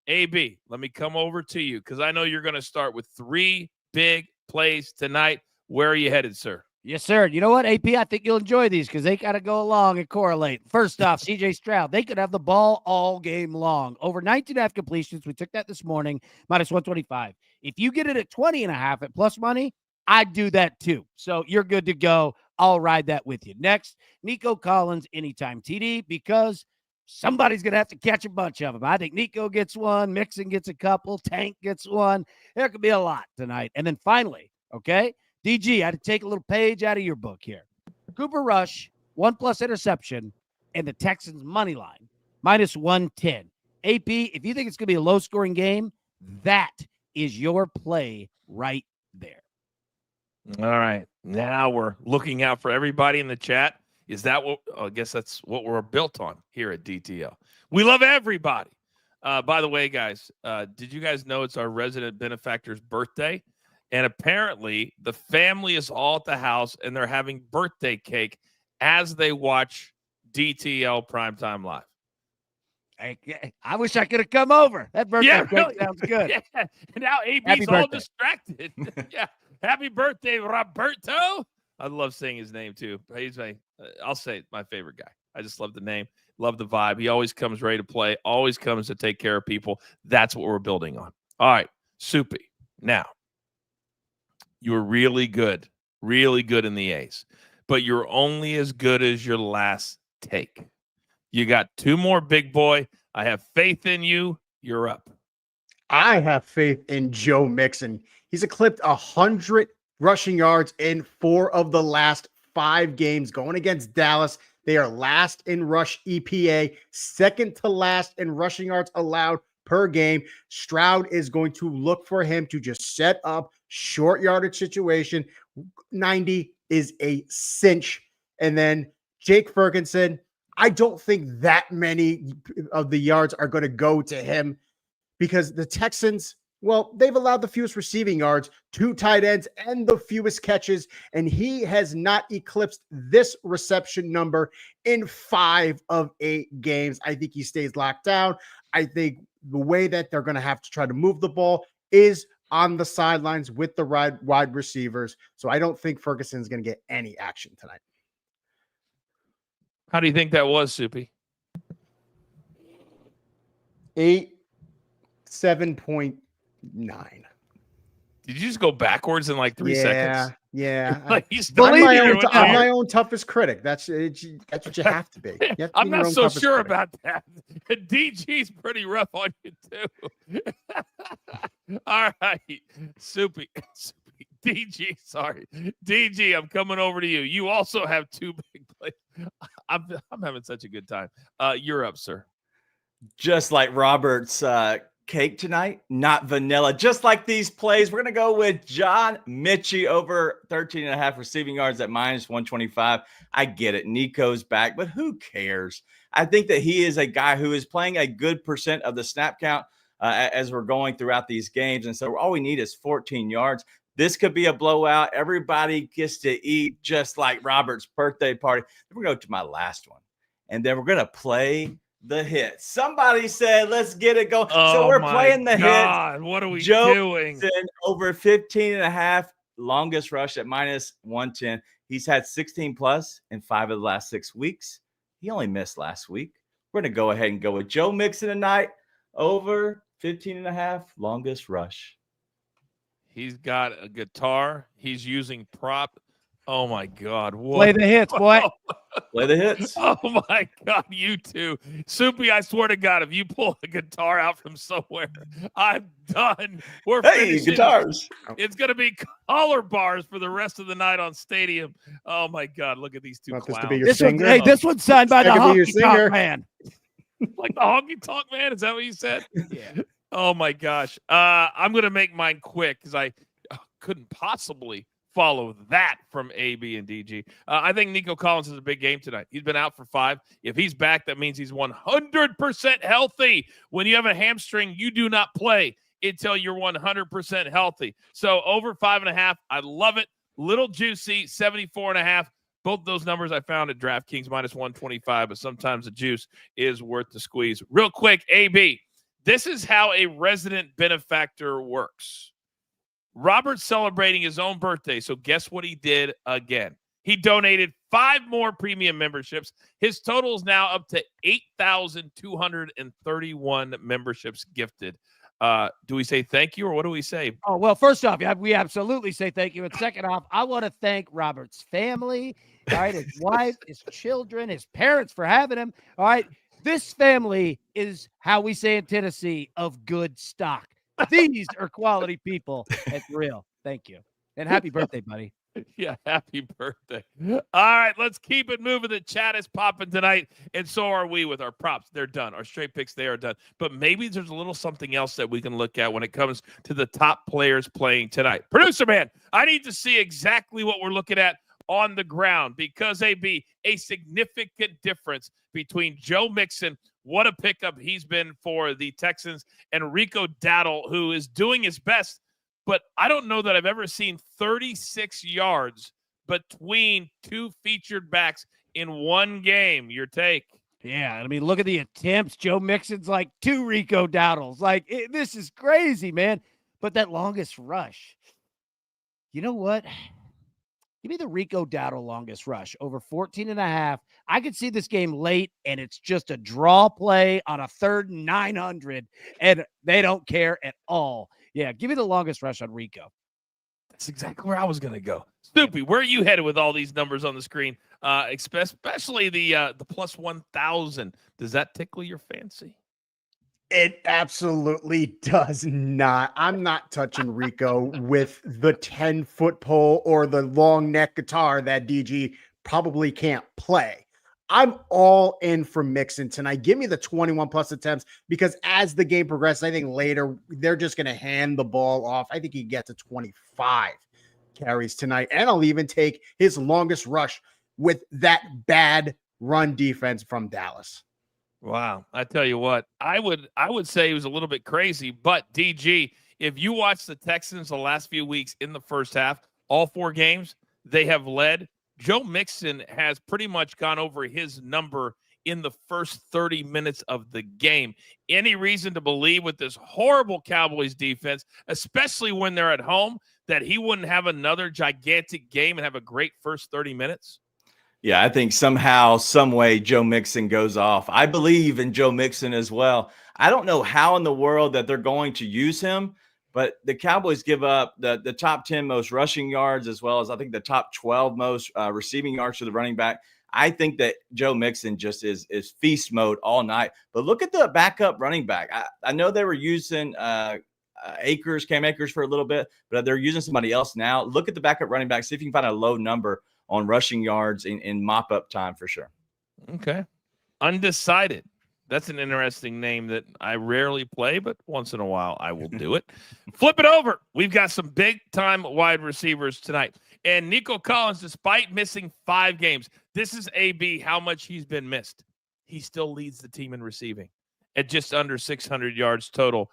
[SPEAKER 1] AB, let me come over to you because I know you're going to start with 3 big plays tonight. Where are you headed, sir?
[SPEAKER 2] Yes, sir. You know what, AP? I think you'll enjoy these because they got to go along and correlate. First off, CJ Stroud, they could have the ball all game long. Over 19.5 completions. We took that this morning, minus 125. If you get it at 20.5 at plus money, I'd do that too. So you're good to go. I'll ride that with you. Next, Nico Collins, anytime TD, because somebody's going to have to catch a bunch of them. I think Nico gets one, Mixon gets a couple, Tank gets one. There could be a lot tonight. And then finally, okay, DG, I had to take a little page out of your book here. Cooper Rush, 1+ interception, and the Texans money line, minus 110. AP, if you think it's going to be a low-scoring game, that is your play right there.
[SPEAKER 1] All right. Now we're looking out for everybody in the chat. Is that what? I guess that's what we're built on here at DTL. We love everybody. By the way, guys, did you guys know it's our resident benefactor's birthday? And apparently the family is all at the house and they're having birthday cake as they watch DTL Primetime Live.
[SPEAKER 2] I wish I could have come over. That birthday cake
[SPEAKER 1] really
[SPEAKER 2] sounds good.
[SPEAKER 1] Yeah. And now AB's all distracted. Yeah. Happy birthday, Roberto. I love saying his name too. He's I'll say my favorite guy. I just love the name, love the vibe. He always comes ready to play, always comes to take care of people. That's what we're building on. All right, Soupy. Now, you were really good in the A's, but you're only as good as your last take. You got 2 more, big boy. I have faith in you. You're up.
[SPEAKER 3] I have faith in Joe Mixon. He's eclipsed 100 rushing yards in 4 of the last 5 games going against Dallas. They are last in rush EPA, second to last in rushing yards allowed per game. Stroud is going to look for him to just set up short yardage situation. 90 is a cinch. And then Jake Ferguson, I don't think that many of the yards are going to go to him because the Texans Well, they've allowed the fewest receiving yards, 2 tight ends, and the fewest catches, and he has not eclipsed this reception number in 5 of 8 games. I think he stays locked down. I think the way that they're going to have to try to move the ball is on the sidelines with the wide receivers. So I don't think Ferguson's going to get any action tonight.
[SPEAKER 1] How do you think that was, Soupy?
[SPEAKER 3] 7.9.
[SPEAKER 1] Did you just go backwards in like 3 seconds?
[SPEAKER 3] Yeah.
[SPEAKER 1] Like
[SPEAKER 3] I'm my own toughest critic. That's what you have to be.
[SPEAKER 1] I'm not so sure about that. DG's pretty rough on you too. All right, Soupy. DG, sorry. DG, I'm coming over to you. You also have 2 big plays. I'm having such a good time. You're up, sir.
[SPEAKER 4] Just like Robert's cake tonight, not vanilla. Just like these plays, we're going to go with John Mitchie over 13.5 receiving yards at -125. I get it. Nico's back, but who cares? I think that he is a guy who is playing a good percent of the snap count as we're going throughout these games. And so all we need is 14 yards. This could be a blowout. Everybody gets to eat just like Robert's birthday party. Then we're going to go to my last one. And then we're going to play the hit. Somebody said, let's get it going. So we're playing the hit.
[SPEAKER 1] What are we
[SPEAKER 4] doing? Over 15.5, longest rush at -110. He's had 16 plus in 5 of the last 6 weeks. He only missed last week. We're going to go ahead and go with Joe Mixon tonight over 15.5, longest rush.
[SPEAKER 1] He's got a guitar. He's using prop. Oh my God! What?
[SPEAKER 2] Play the hits, boy.
[SPEAKER 4] Play the hits.
[SPEAKER 1] Oh my God! You two, Soupy. I swear to God, if you pull a guitar out from somewhere, I'm done. We're finishing.
[SPEAKER 4] Guitars.
[SPEAKER 1] It's gonna be collar bars for the rest of the night on Stadium. Oh my God! Look at these two clowns.
[SPEAKER 2] This one's signed by the Honky Tonk Man.
[SPEAKER 1] Like the Honky Tonk Man? Is that what you said?
[SPEAKER 2] Yeah.
[SPEAKER 1] Oh my gosh! I'm gonna make mine quick because I couldn't possibly follow that from AB and DG. I think Nico Collins is a big game tonight. He's been out for 5. If he's back, that means he's 100% healthy. When you have a hamstring, you do not play until you're 100% healthy. So over 5.5, I love it. Little juicy, 74.5. Both those numbers I found at DraftKings -125, but sometimes the juice is worth the squeeze. Real quick, AB, this is how a resident benefactor works. Robert's celebrating his own birthday, so guess what he did again? He donated 5 more premium memberships. His total is now up to 8,231 memberships gifted. Do we say thank you, or what do we say?
[SPEAKER 2] Oh, well, first off, we absolutely say thank you. And second off, I want to thank Robert's family, all right, his wife, his children, his parents for having him, all right? This family is, how we say in Tennessee, of good stock. These are quality people. It's real. Thank you. And happy birthday, buddy.
[SPEAKER 1] Yeah, happy birthday. All right, let's keep it moving. The chat is popping tonight, and so are we with our props. They're done. Our straight picks, they are done. But maybe there's a little something else that we can look at when it comes to the top players playing tonight. Producer man, I need to see exactly what we're looking at on the ground because AB, a significant difference between Joe Mixon, what a pickup he's been for the Texans, and Rico Dowdle, who is doing his best. But I don't know that I've ever seen 36 yards between 2 featured backs in one game. Your take?
[SPEAKER 2] Yeah, I mean, look at the attempts. Joe Mixon's like 2 Rico Dowdles. This is crazy, man. But that longest rush, you know what? Give me the Rico Dowdle longest rush over 14.5. I could see this game late, and it's just a draw play on a 3rd and 900, and they don't care at all. Yeah, give me the longest rush on Rico.
[SPEAKER 1] That's exactly where I was going to go. Stoopy, where are you headed with all these numbers on the screen, especially the plus 1,000? Does that tickle your fancy?
[SPEAKER 3] It absolutely does not. I'm not touching Rico with the 10-foot pole or the long neck guitar that DG probably can't play. I'm all in for Mixon tonight. Give me the 21 plus attempts because as the game progresses, I think later they're just going to hand the ball off. I think he gets to 25 carries tonight. And I'll even take his longest rush with that bad run defense from Dallas.
[SPEAKER 1] Wow. I tell you what, I would say he was a little bit crazy, but DG, If you watch the Texans the last few weeks in the first half, all 4 games, they have led. Joe Mixon has pretty much gone over his number in the first 30 minutes of the game. Any reason to believe with this horrible Cowboys defense, especially when they're at home, that he wouldn't have another gigantic game and have a great first 30 minutes?
[SPEAKER 4] Yeah, I think somehow, some way, Joe Mixon goes off. I believe in Joe Mixon as well. I don't know how in the world that they're going to use him, but the Cowboys give up the top 10 most rushing yards, as well as I think the top 12 most receiving yards to the running back. I think that Joe Mixon just is feast mode all night. But look at the backup running back. I know they were using Cam Akers for a little bit, but they're using somebody else now. Look at the backup running back. See if you can find a low number on rushing yards in mop-up time for sure.
[SPEAKER 1] Okay. Undecided. That's an interesting name that I rarely play, but once in a while I will do it. Flip it over. We've got some big-time wide receivers tonight. And Nico Collins, despite missing 5 games, this is AB how much he's been missed. He still leads the team in receiving at just under 600 yards total,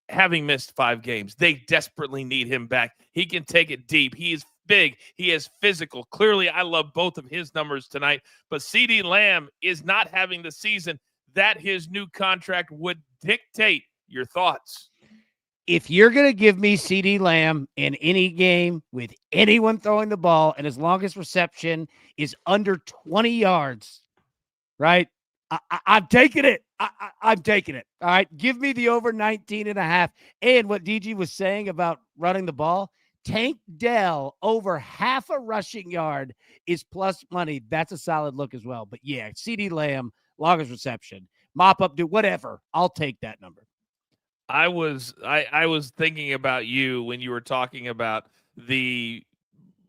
[SPEAKER 1] having missed 5 games. They desperately need him back. He can take it deep. He is big. He is physical. Clearly, I love both of his numbers tonight. But CeeDee Lamb is not having the season that his new contract would dictate. Your thoughts?
[SPEAKER 2] If you're going to give me CeeDee Lamb in any game with anyone throwing the ball, and as long as reception is under 20 yards, right? I'm taking it. I'm taking it. All right. Give me the over 19.5. And what DG was saying about running the ball, Tank Dell over half a rushing yard is plus money. That's a solid look as well. But yeah, CeeDee Lamb, longest reception, mop up, do whatever. I'll take that number.
[SPEAKER 1] I was thinking about you when you were talking about the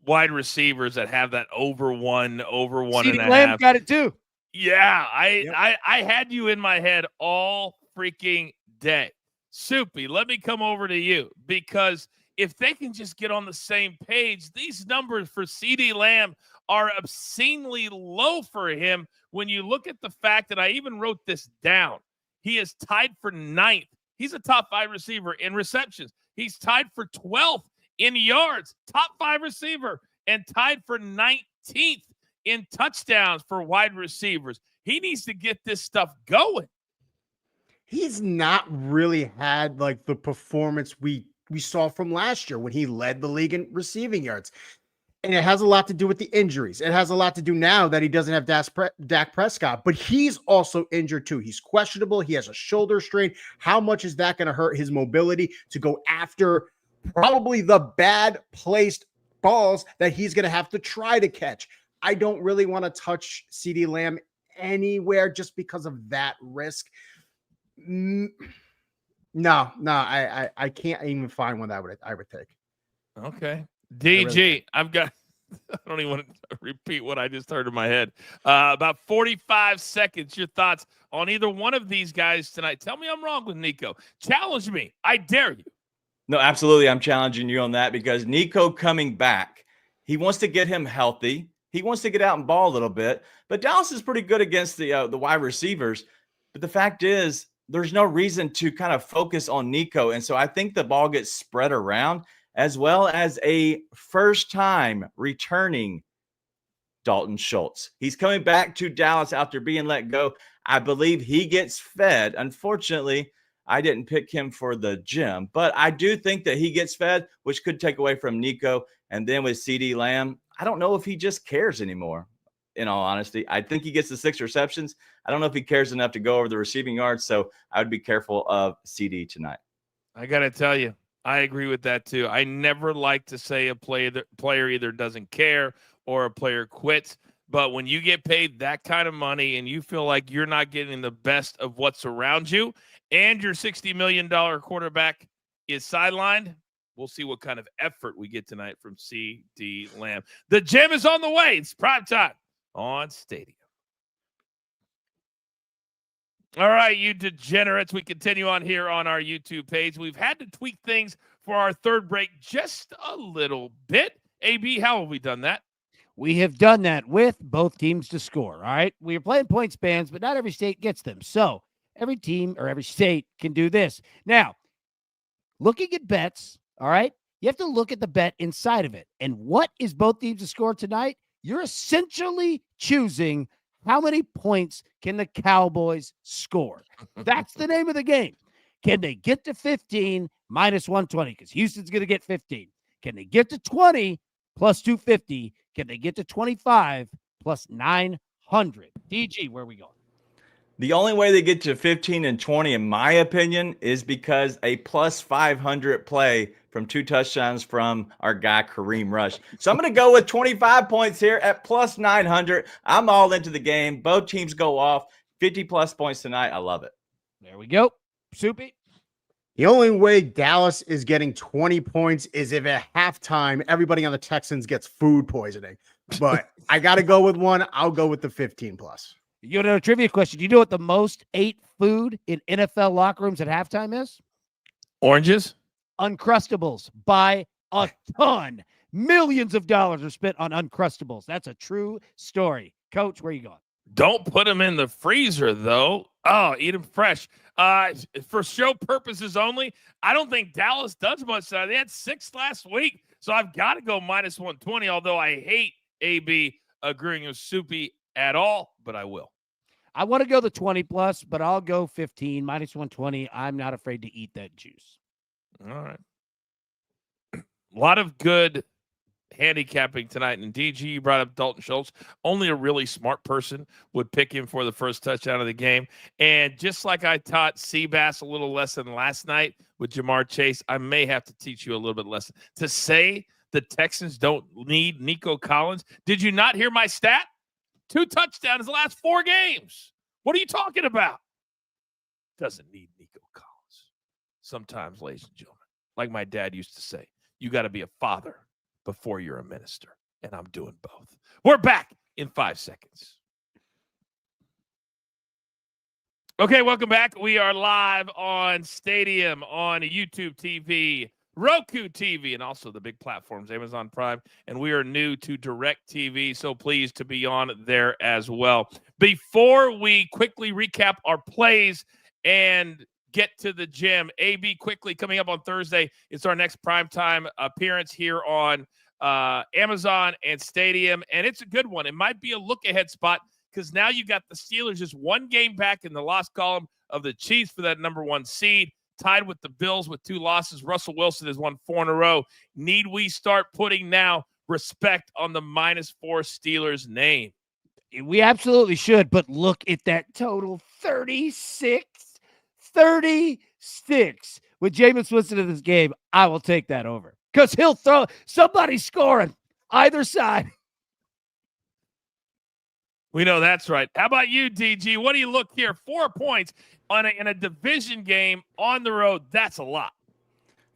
[SPEAKER 1] wide receivers that have that over one
[SPEAKER 2] CeeDee
[SPEAKER 1] and a
[SPEAKER 2] Lamb
[SPEAKER 1] half.
[SPEAKER 2] got it too.
[SPEAKER 1] Yeah, I had you in my head all freaking day. Soupy, let me come over to you, because if they can just get on the same page, these numbers for CeeDee Lamb are obscenely low for him when you look at the fact that I even wrote this down. He is tied for 9th. He's a top 5 receiver in receptions. He's tied for 12th in yards, top 5 receiver, and tied for 19th in touchdowns for wide receivers. He needs to get this stuff going.
[SPEAKER 3] He's not really had like the performance we saw from last year when he led the league in receiving yards. And it has a lot to do with the injuries. It has a lot to do now that he doesn't have Dak Prescott, but he's also injured too. He's questionable. He has a shoulder strain. How much is that going to hurt his mobility to go after probably the bad placed balls that he's going to have to try to catch? I don't really want to touch CeeDee Lamb anywhere just because of that risk. No, I can't even find one that I would take.
[SPEAKER 1] Okay. DG, I don't even want to repeat what I just heard in my head. About 45 seconds. Your thoughts on either one of these guys tonight. Tell me I'm wrong with Nico. Challenge me. I dare you.
[SPEAKER 4] No, absolutely. I'm challenging you on that because Nico coming back, he wants to get him healthy. He wants to get out and ball a little bit. But Dallas is pretty good against the wide receivers. But the fact is, there's no reason to kind of focus on Nico. And so I think the ball gets spread around, as well as a first-time returning Dalton Schultz. He's coming back to Dallas after being let go. I believe he gets fed. Unfortunately, I didn't pick him for the gym, but I do think that he gets fed, which could take away from Nico. And then with CeeDee Lamb, I don't know if he just cares anymore, in all honesty. I think he gets the 6 receptions. I don't know if he cares enough to go over the receiving yards, so I would be careful of CD tonight.
[SPEAKER 1] I got to tell you, I agree with that too. I never like to say a player either doesn't care or a player quits. But when you get paid that kind of money and you feel like you're not getting the best of what's around you and your $60 million quarterback is sidelined, we'll see what kind of effort we get tonight from CeeDee Lamb. The gym is on the way. It's prime time on Stadium. All right, you degenerates. We continue on here on our YouTube page. We've had to tweak things for our third break just a little bit. AB, how have we done that?
[SPEAKER 2] We have done that with both teams to score, all right? We are playing point spans, but not every state gets them. So every team or every state can do this. Now, looking at bets, all right, you have to look at the bet inside of it. And what is both teams to score tonight? You're essentially choosing how many points can the Cowboys score. That's the name of the game. Can they get to 15 minus 120? Because Houston's going to get 15. Can they get to 20 plus 250? Can they get to 25 plus 900? DG, where are we going?
[SPEAKER 4] The only way they get to 15 and 20, in my opinion, is because a plus 500 play from 2 touchdowns from our guy Kareem Rush. So I'm going to go with 25 points here at plus 900. I'm all into the game. Both teams go off 50 plus points tonight. I love it.
[SPEAKER 2] There we go. Soupy.
[SPEAKER 3] The only way Dallas is getting 20 points is if at halftime everybody on the Texans gets food poisoning. But I got to go with one. I'll go with the 15 plus.
[SPEAKER 2] You know, a trivia question. Do you know what the most ate food in NFL locker rooms at halftime is?
[SPEAKER 1] Oranges?
[SPEAKER 2] Uncrustables by a ton. Millions of dollars are spent on Uncrustables. That's a true story. Coach, where you going?
[SPEAKER 1] Don't put them in the freezer, though. Oh, eat them fresh. For show purposes only, I don't think Dallas does much. They had 6 last week, so I've got to go minus 120, although I hate AB agreeing with Soupy at all, but I will.
[SPEAKER 2] I want to go the 20 plus, but I'll go 15 minus 120. I'm not afraid to eat that juice.
[SPEAKER 1] All right. A lot of good handicapping tonight. And DG, you brought up Dalton Schultz. Only a really smart person would pick him for the first touchdown of the game. And just like I taught Seabass a little lesson last night with Jamar Chase, I may have to teach you a little bit lesson. To say the Texans don't need Nico Collins. Did you not hear my stat? 2 touchdowns the last 4 games. What are you talking about? Doesn't need Nico Collins. Sometimes, ladies and gentlemen, like my dad used to say, you got to be a father before you're a minister. And I'm doing both. We're back in 5 seconds. Okay, welcome back. We are live on Stadium, on YouTube TV, Roku TV, and also the big platforms, Amazon Prime. And we are new to Direct TV, so pleased to be on there as well. Before we quickly recap our plays and get to the gym, AB quickly coming up on Thursday. It's our next primetime appearance here on Amazon and Stadium, and it's a good one. It might be a look-ahead spot because now you got the Steelers just 1 game back in the loss column of the Chiefs for that number 1 seed, tied with the Bills with 2 losses. Russell Wilson has won 4 in a row. Need we start putting now respect on the -4 Steelers name?
[SPEAKER 2] We absolutely should, but look at that total, 36. With Jameis Winston in this game, I will take that over because he'll throw somebody scoring either side.
[SPEAKER 1] We know that's right. How about you, DG? What do you look here? 4 points in a division game on the road. That's a lot.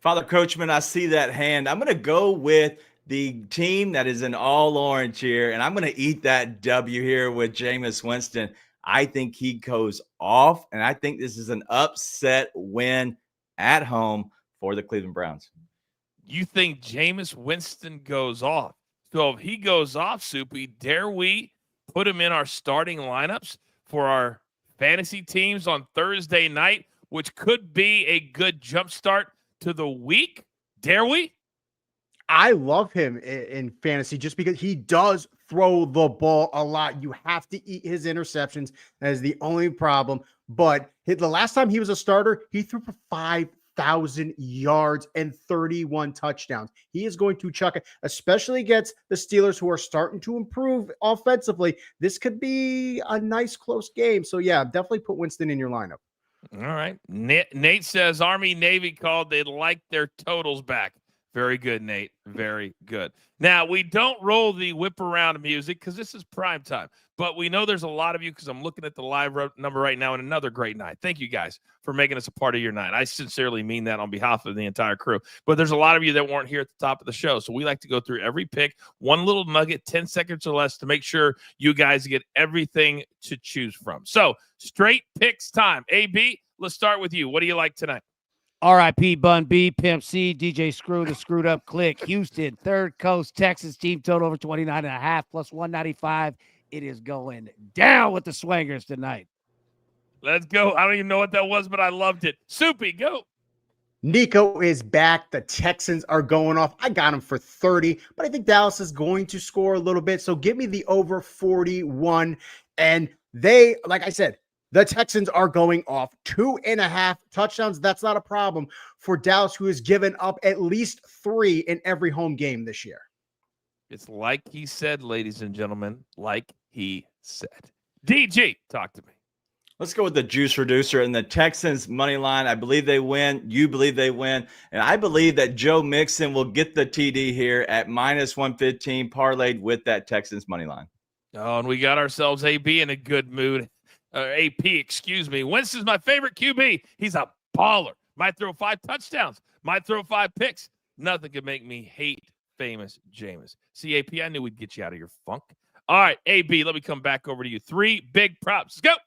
[SPEAKER 4] Father Coachman, I see that hand. I'm going to go with the team that is in all orange here, and I'm going to eat that W here with Jameis Winston. I think he goes off, and I think this is an upset win at home for the Cleveland Browns.
[SPEAKER 1] You think Jameis Winston goes off? So if he goes off, Soupy, dare we put him in our starting lineups for our fantasy teams on Thursday night, which could be a good jumpstart to the week? Dare we?
[SPEAKER 3] I love him in fantasy just because he does throw the ball a lot. You have to eat his interceptions. That is the only problem. But the last time he was a starter, he threw for 5,000 yards and 31 touchdowns. He is going to chuck it, especially against the Steelers, who are starting to improve offensively. This could be a nice close game. So, yeah, definitely put Winston in your lineup.
[SPEAKER 1] All right. Nate says Army-Navy called. They'd like their totals back. Very good, Nate. Very good. Now, we don't roll the whip around music because this is prime time, but we know there's a lot of you because I'm looking at the live number right now, and another great night. Thank you guys for making us a part of your night. I sincerely mean that on behalf of the entire crew, but there's a lot of you that weren't here at the top of the show. So we like to go through every pick, one little nugget, 10 seconds or less to make sure you guys get everything to choose from. So straight picks time. AB, let's start with you. What do you like tonight?
[SPEAKER 2] RIP Bun B, Pimp C, DJ Screw, the Screwed Up Click, Houston, Third Coast, Texas, team total over 29.5 plus 195. It is going down with the Swangers tonight.
[SPEAKER 1] Let's go. I don't even know what that was, but I loved it. Soupy, go.
[SPEAKER 3] Nico is back. The Texans are going off. I got him for 30, but I think Dallas is going to score a little bit. So give me the over 41. And they, like I said, the Texans are going off 2.5 touchdowns. That's not a problem for Dallas, who has given up at least 3 in every home game this year.
[SPEAKER 1] It's like he said, ladies and gentlemen, like he said. DG, talk to me.
[SPEAKER 4] Let's go with the juice reducer and the Texans money line. I believe they win. You believe they win. And I believe that Joe Mixon will get the TD here at -115 parlayed with that Texans money line.
[SPEAKER 1] Oh, and we got ourselves AB in a good mood. AP, excuse me. Winston's my favorite QB. He's a baller. Might throw 5 touchdowns. Might throw 5 picks. Nothing could make me hate famous Jameis. See, AP, I knew we'd get you out of your funk. All right, AB, let me come back over to you. 3 big props. Let's go.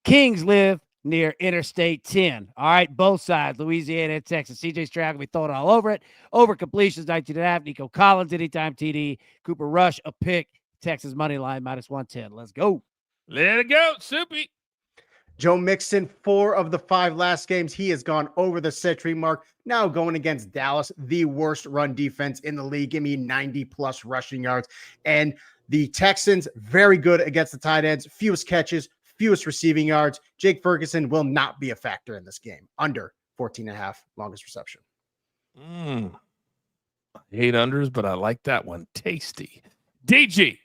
[SPEAKER 2] Kings live near Interstate 10. All right, both sides, Louisiana and Texas. CJ Stroud going to be throwing all over it. Over completions, 19.5. Nico Collins, anytime TD. Cooper Rush, a pick. Texas money line, -110. Let's go.
[SPEAKER 1] Let it go, Soupy.
[SPEAKER 3] Joe Mixon, 4 of the 5 last games, he has gone over the century mark. Now going against Dallas, the worst run defense in the league. Give me 90+ rushing yards. And the Texans, very good against the tight ends. Fewest catches, fewest receiving yards. Jake Ferguson will not be a factor in this game. Under 14.5 longest reception.
[SPEAKER 1] I hate unders, but I like that one. Tasty. DG.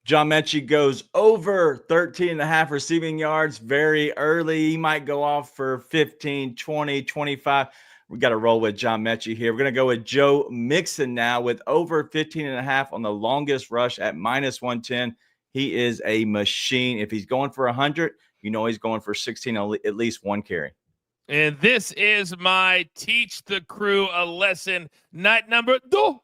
[SPEAKER 4] John Mechie goes over 13.5 receiving yards very early. He might go off for 15, 20, 25. We got to roll with John Mechie here. We're going to go with Joe Mixon now with over 15.5 on the longest rush at -110. He is a machine. If he's going for 100, you know he's going for 16, at least 1 carry.
[SPEAKER 1] And this is my teach the crew a lesson. Night number 2.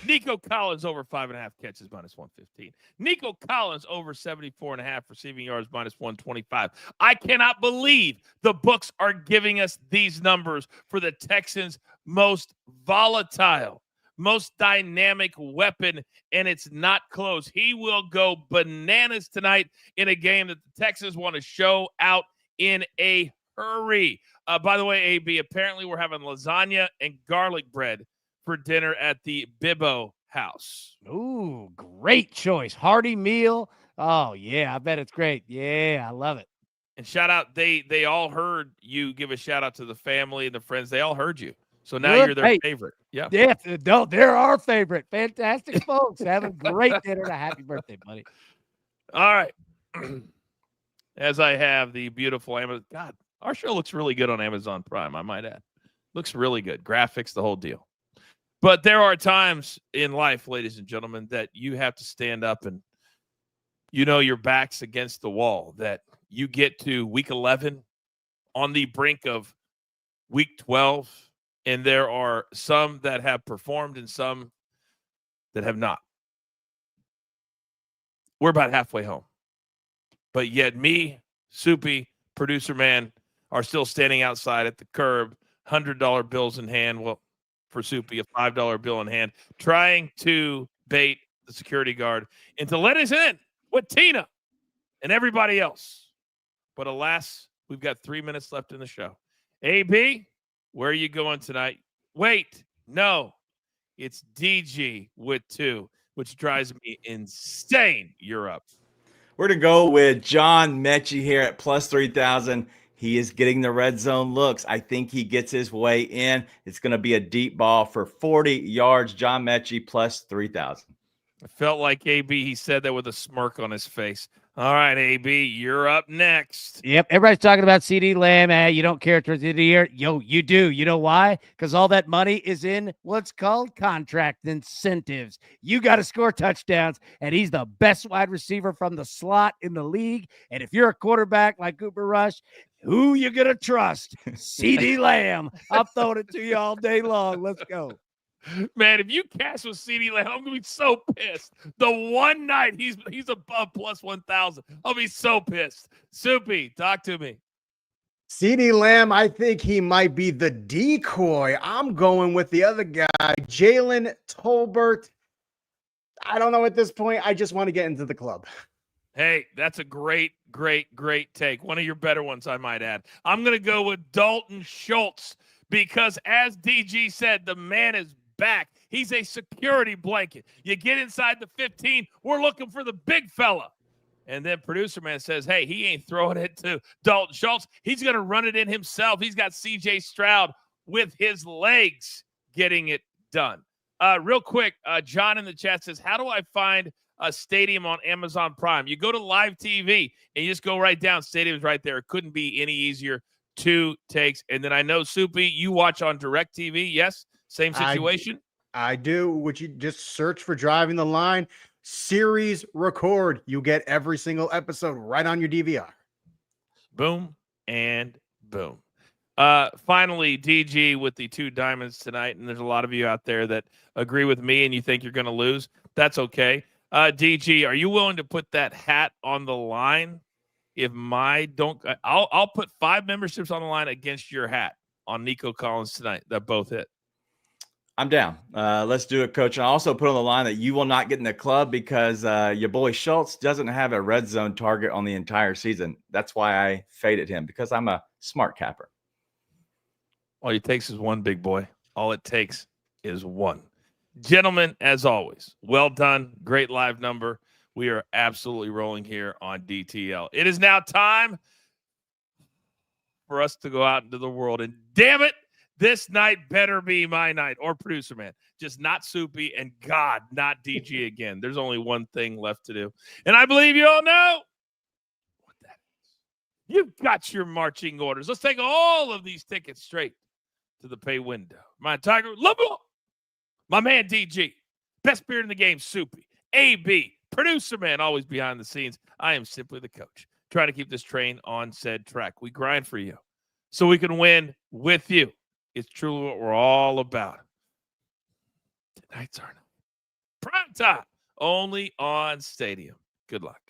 [SPEAKER 1] Nico Collins over 5.5 catches, -115. Nico Collins over 74.5 receiving yards, -125. I cannot believe the books are giving us these numbers for the Texans' most volatile, most dynamic weapon, and it's not close. He will go bananas tonight in a game that the Texans want to show out in a hurry. By the way, AB, apparently we're having lasagna and garlic bread for dinner at the Bibbo house.
[SPEAKER 2] Ooh, great choice. Hearty meal. Oh, yeah, I bet it's great. Yeah, I love it.
[SPEAKER 1] And shout out, they all heard you give a shout out to the family and the friends. They all heard you. So now you're their favorite. Yeah.
[SPEAKER 2] Yeah, no, they're our favorite. Fantastic folks. Have a great dinner and a happy birthday, buddy.
[SPEAKER 1] All right. As I have the beautiful Amazon. God, our show looks really good on Amazon Prime, I might add. Looks really good. Graphics, the whole deal. But there are times in life, ladies and gentlemen, that you have to stand up and you know your back's against the wall, that you get to week 11 on the brink of week 12, and there are some that have performed and some that have not. We're about halfway home. But yet me, Soupy, producer man, are still standing outside at the curb, $100 bills in hand. Well, for Soupy, a $5 bill in hand, trying to bait the security guard into letting us in with Tina and everybody else. But alas, we've got 3 minutes left in the show. AB, where are you going tonight? Wait, no, it's DG with 2, which drives me insane. You're up.
[SPEAKER 4] We're going to go with John Mechie here at +3,000. He is getting the red zone looks. I think he gets his way in. It's going to be a deep ball for 40 yards. John Mechie +3,000.
[SPEAKER 1] I felt like AB, he said that with a smirk on his face. All right, AB, you're up next.
[SPEAKER 2] Yep, everybody's talking about CD Lamb. You don't care towards the end of the year. Yo, you do. You know why? Because all that money is in what's called contract incentives. You got to score touchdowns, and he's the best wide receiver from the slot in the league. And if you're a quarterback like Cooper Rush, who you going to trust? CD Lamb. I'm throwing it to you all day long. Let's go.
[SPEAKER 1] Man, if you cash with CD Lamb, I'm gonna be so pissed. The one night he's above +1,000, I'll be so pissed. Soupy, talk to me.
[SPEAKER 3] CD Lamb, I think he might be the decoy. I'm going with the other guy, Jalen Tolbert. I don't know at this point. I just want to get into the club.
[SPEAKER 1] Hey, that's a great take. One of your better ones, I might add. I'm going to go with Dalton Schultz because, as DG said, the man is back. He's a security blanket. You get inside the 15, we're looking for the big fella. And then producer man says, hey, he ain't throwing it to Dalton Schultz. He's going to run it in himself. He's got C.J. Stroud with his legs getting it done. Real quick, John in the chat says, how do I find a stadium on Amazon Prime? You go to Live TV and you just go right down. Stadium's right there. It couldn't be any easier. 2 takes. And then I know, Soupy, you watch on DirecTV. Yes? Same situation?
[SPEAKER 3] I do. Would you just search for Driving the Line? Series record. You get every single episode right on your DVR.
[SPEAKER 1] Boom and boom. Finally, DG with the 2 diamonds tonight. And there's a lot of you out there that agree with me and you think you're going to lose. That's okay. DG, are you willing to put that hat on the line? If I'll put 5 memberships on the line against your hat on Nico Collins tonight. That both hit.
[SPEAKER 4] I'm down. Let's do it, Coach. And I also put on the line that you will not get in the club because your boy Schultz doesn't have a red zone target on the entire season. That's why I faded him, because I'm a smart capper.
[SPEAKER 1] All it takes is one, big boy. All it takes is one. Gentlemen, as always, well done. Great live number. We are absolutely rolling here on DTL. It is now time for us to go out into the world. And damn it, this night better be my night, or producer man. Just not Soupy, and God, not DG again. There's only one thing left to do. And I believe you all know what that is. You've got your marching orders. Let's take all of these tickets straight to the pay window. My Tiger, love it all. My man DG, best beard in the game, Soupy. AB, producer man, always behind the scenes. I am simply the coach, trying to keep this train on said track. We grind for you so we can win with you. It's truly what we're all about. Tonight's our night. Prime time, only on Stadium. Good luck.